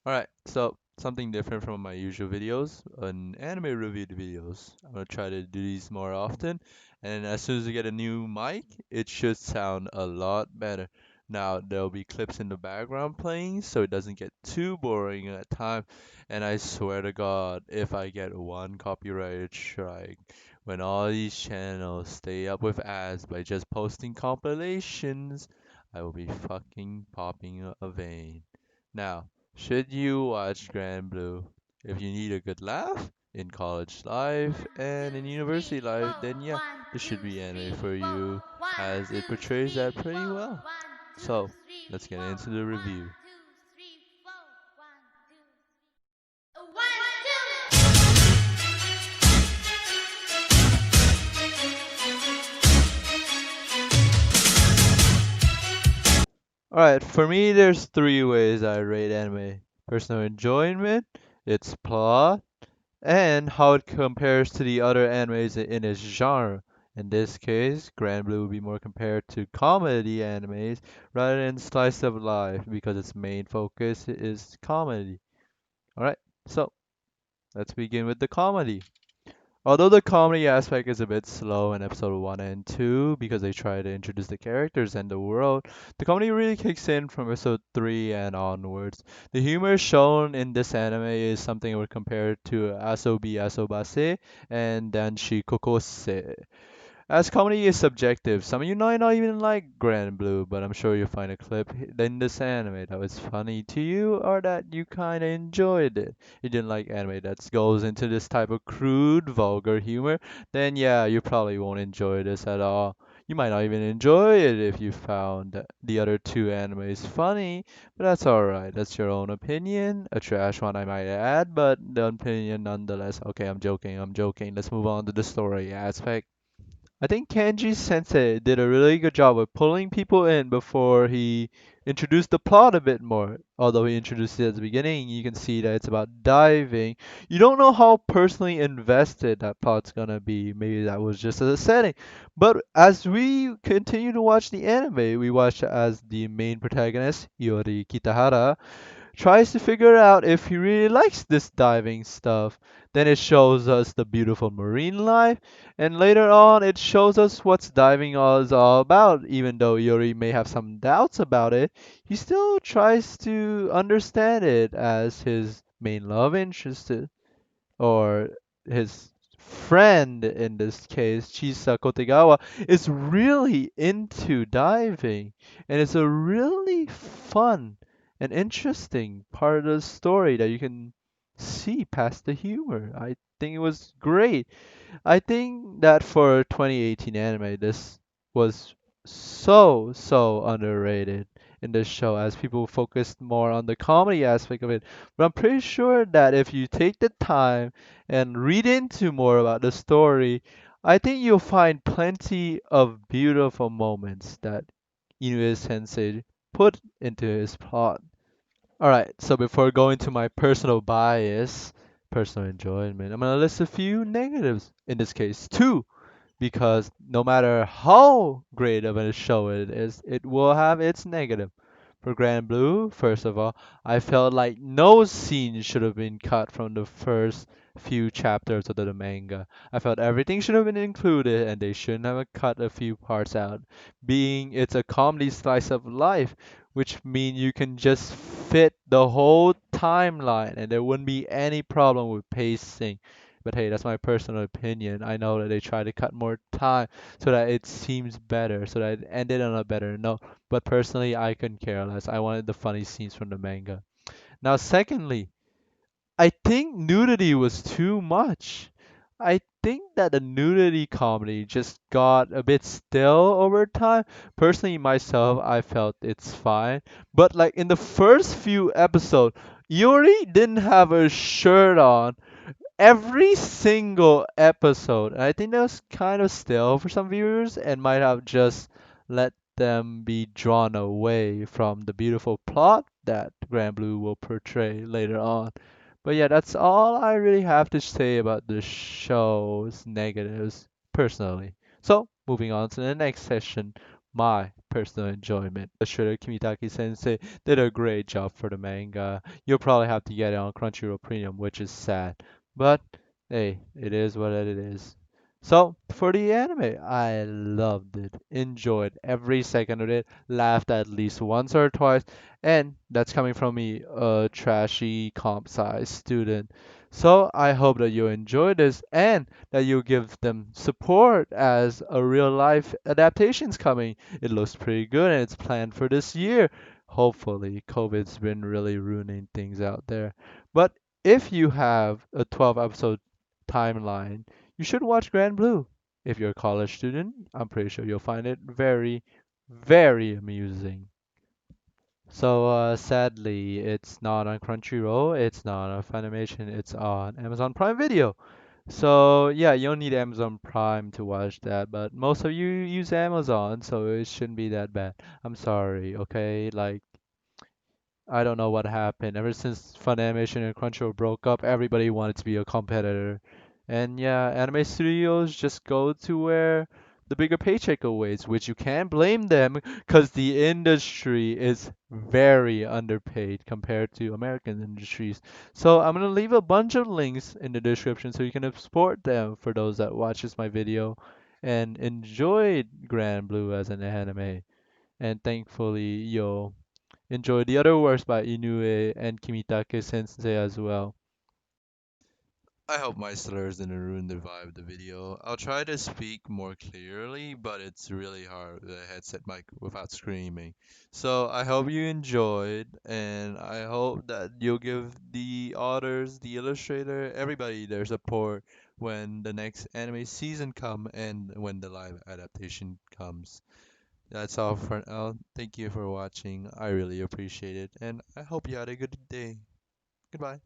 Alright, so something different from my usual videos, an anime review videos. I'm gonna try to do these more often, and as soon as I get a new mic, it should sound a lot better. Now, there'll be clips in the background playing, so it doesn't get too boring at time. And I swear to God, if I get one copyrighted strike, when all these channels stay up with ads by just posting compilations, I will be fucking popping a vein. Now, should you watch Grand Blue? If you need a good laugh in college life and in university life, then yeah, this should be anime for you as it portrays that pretty well. So, let's get into the review. Alright, for me, there's three ways I rate anime: personal enjoyment, its plot, and how it compares to the other animes in its genre. In this case, Grand Blue would be more compared to comedy animes rather than slice of life because its main focus is comedy. Alright, so let's begin with the comedy. Although the comedy aspect is a bit slow in episode 1 and 2 because they try to introduce the characters and the world, the comedy really kicks in from episode 3 and onwards. The humor shown in this anime is something I would compare to Asobi Asobase and Danshi Kokose. As comedy is subjective, some of you might not even like Grand Blue, but I'm sure you'll find a clip in this anime that was funny to you or that you kinda enjoyed it. You didn't like anime that goes into this type of crude, vulgar humor, then yeah, you probably won't enjoy this at all. You might not even enjoy it if you found the other two animes funny, but that's alright. That's your own opinion. A trash one, I might add, but the opinion nonetheless. Okay, I'm joking, I'm joking. Let's move on to the story aspect. I think Kanji Sensei did a really good job of pulling people in before he introduced the plot a bit more. Although he introduced it at the beginning, you can see that it's about diving. You don't know how personally invested that plot's gonna be. Maybe that was just as a setting. But as we continue to watch the anime, we watch as the main protagonist, Yori Kitahara, tries to figure out if he really likes this diving stuff. Then it shows us the beautiful marine life, and later on it shows us what's diving is all about. Even though Yuri may have some doubts about it, he still tries to understand it as his main love interest or his friend in this case, Chisa Kotegawa, is really into diving. And it's a really fun and interesting part of the story that you can see past the humor. I think it was great. I think that for 2018 anime, this was so underrated in this show as people focused more on the comedy aspect of it. But I'm pretty sure that if you take the time and read into more about the story, I think you'll find plenty of beautiful moments that Inoue Sensei put into his plot. Alright, so before going to my personal bias, personal enjoyment, I'm gonna list a few negatives. In this case, two, because no matter how great of a show it is, it will have its negative. For Grand Blue, first of all, I felt like no scene should have been cut from the first few chapters of the manga. I felt everything should have been included and they shouldn't have cut a few parts out. Being it's a comedy slice of life, which mean you can just fit the whole timeline and there wouldn't be any problem with pacing. But hey, that's my personal opinion. I know that they try to cut more time so that it seems better, so that it ended on a better note. But personally, I couldn't care less. I wanted the funny scenes from the manga. Now, secondly, I think nudity was too much. I think that the nudity comedy just got a bit stale over time. Personally, myself, I felt it's fine. But like in the first few episodes, Yuri didn't have a shirt on every single episode. And I think that was kind of stale for some viewers and might have just let them be drawn away from the beautiful plot that Grand Blue will portray later on. But yeah, that's all I really have to say about the show's negatives personally. So, moving on to the next session, my personal enjoyment. Illustrator Kimitaki Sensei did a great job for the manga. You'll probably have to get it on Crunchyroll Premium, which is sad. But hey, it is what it is. So, for the anime, I loved it, enjoyed every second of it, laughed at least once or twice, and that's coming from me, a trashy comp sci student. So, I hope that you enjoy this and that you give them support as a real life adaptation's coming. It looks pretty good and it's planned for this year. Hopefully, COVID's been really ruining things out there. But if you have a 12 episode timeline, you should watch Grand Blue. If you're a college student, I'm pretty sure you'll find it very, very amusing. So sadly, it's not on Crunchyroll, it's not on Funimation, it's on Amazon Prime Video. So yeah, you don't need Amazon Prime to watch that, but most of you use Amazon, so it shouldn't be that bad. I'm sorry, okay? Like I don't know what happened. Ever since Funimation and Crunchyroll broke up, everybody wanted to be a competitor. And yeah, anime studios just go to where the bigger paycheck awaits, which you can't blame them because the industry is very underpaid compared to American industries. So I'm gonna leave a bunch of links in the description so you can support them for those that watches my video and enjoyed Grand Blue as an anime. And thankfully, you'll enjoy the other works by Inoue and Kimitake Sensei as well. I hope my slurs didn't ruin the vibe of the video. I'll try to speak more clearly, but it's really hard with a headset mic without screaming. So I hope you enjoyed, and I hope that you'll give the authors, the illustrator, everybody their support when the next anime season come and when the live adaptation comes. That's all for now. Thank you for watching. I really appreciate it, and I hope you had a good day. Goodbye.